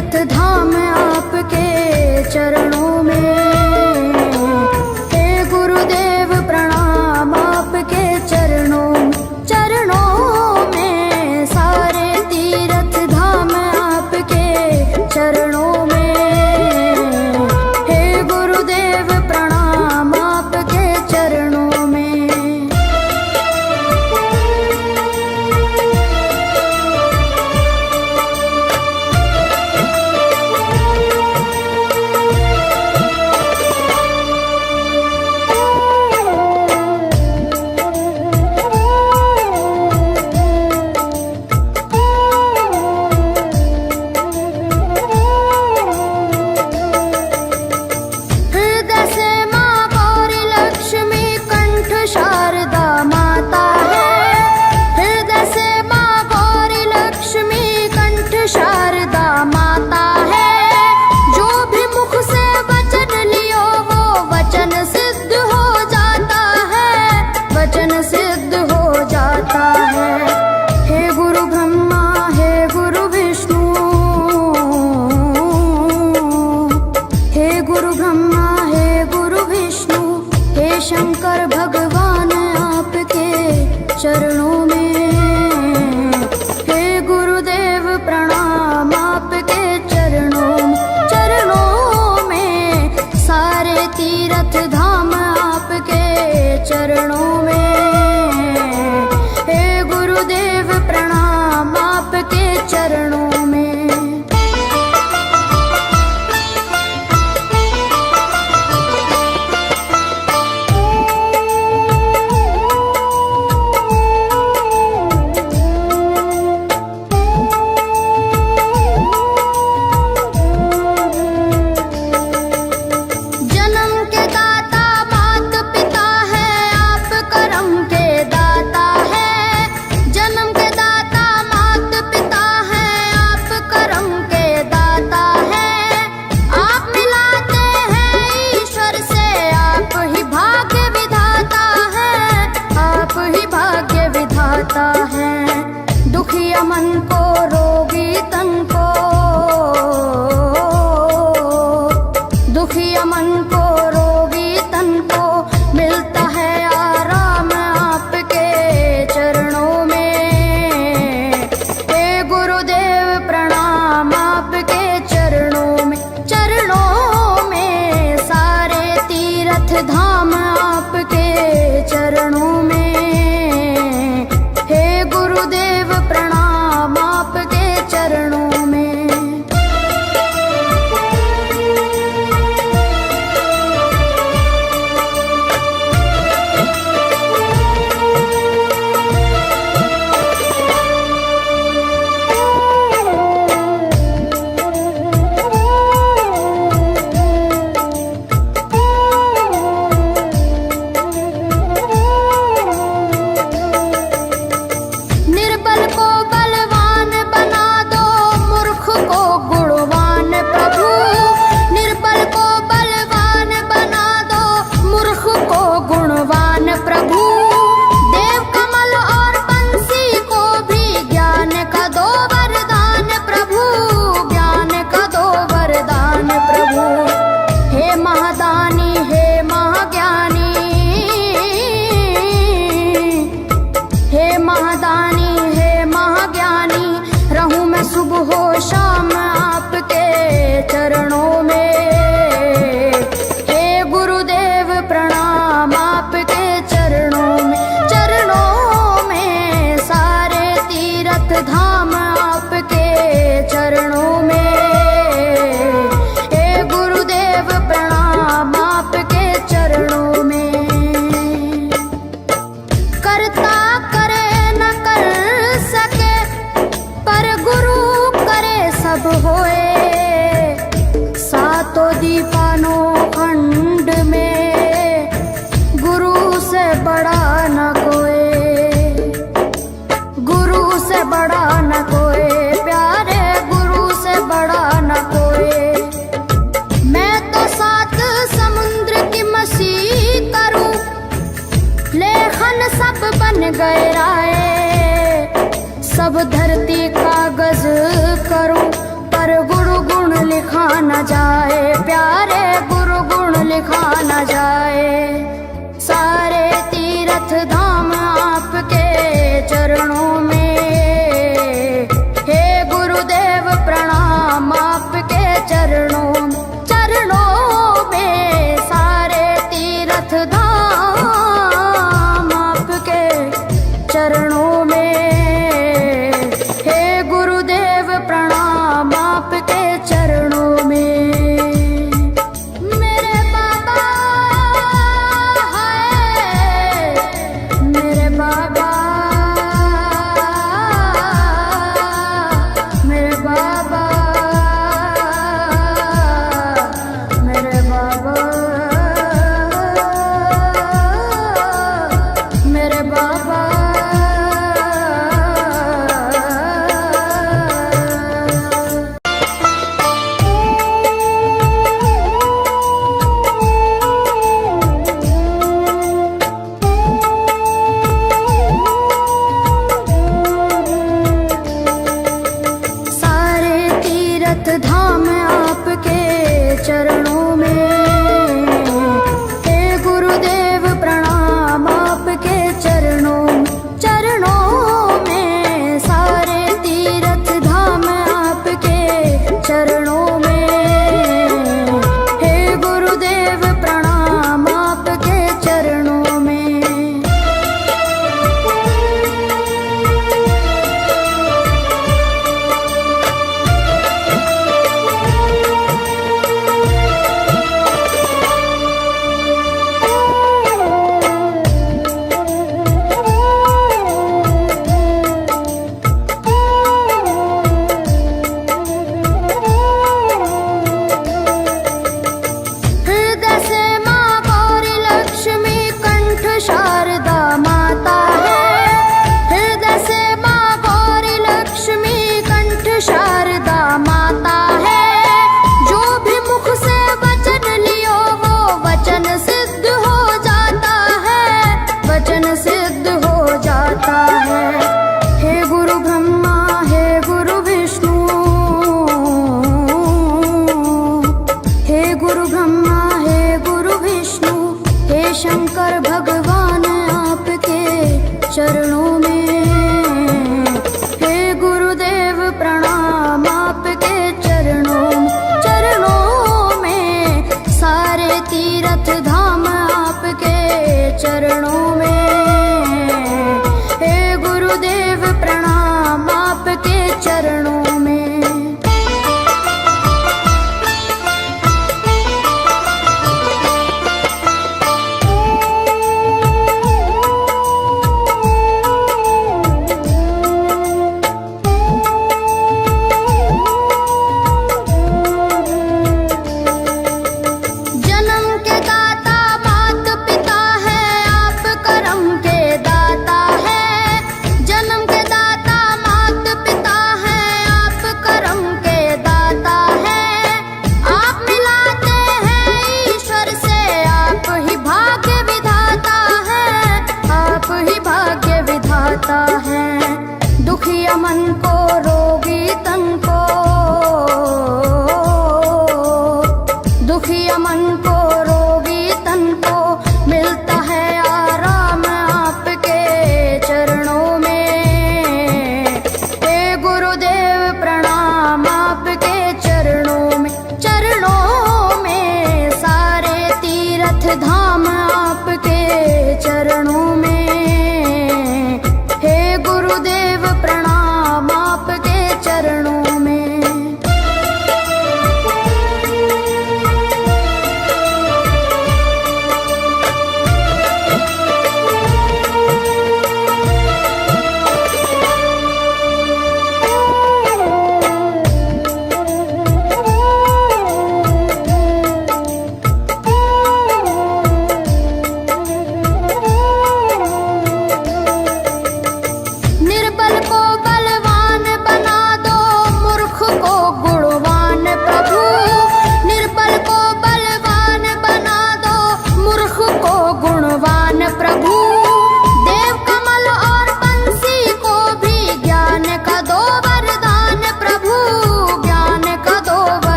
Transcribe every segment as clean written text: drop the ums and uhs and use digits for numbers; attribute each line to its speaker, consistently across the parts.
Speaker 1: तीरथ धाम आपके चरणों में। हे गुरुदेव प्रणाम आपके चरणों में, सारे तीरथ धाम आपके चरणों में। हे गुरुदेव प्रणाम आपके चरणों में। शंकर भगवान आपके चरणों में। हे गुरुदेव प्रणाम आपके चरणों में, सारे तीरथ धाम आपके चरणों में। हे गुरुदेव प्रणाम आपके चरणों में। दुखिया मन को रोगी तन को, दुखिया मन को रोगी तन को मिलता है आराम आपके चरणों में। हे गुरुदेव प्रणाम आपके चरणों में, सारे तीरथ धाम आपके चरणों में। गुरुदेव प्रणाम आपके चरणों में। सुबह हो शाम आपके चरणों में। हे गुरुदेव प्रणाम आपके चरणों में, सारे तीरथ धाम आपके चरणों में। हे गुरुदेव प्रणाम आपके चरणों में। करता करे न कर सके पर गुरु सब होए, सातों दीपानों खंड में गुरु से बड़ा न कोई, गुरु से बड़ा न कोई, प्यारे गुरु से बड़ा न कोई। मैं तो 7 समुद्र की मसीह करूं, लेखन सब बन गए राय, सब धरती कागज करूं पर गुरु गुरु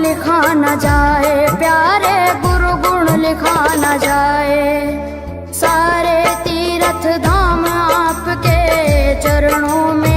Speaker 1: लिखा न जाए, प्यारे गुरु गुण लिखा न जाए। सारे तीर्थ धाम आपके चरणों में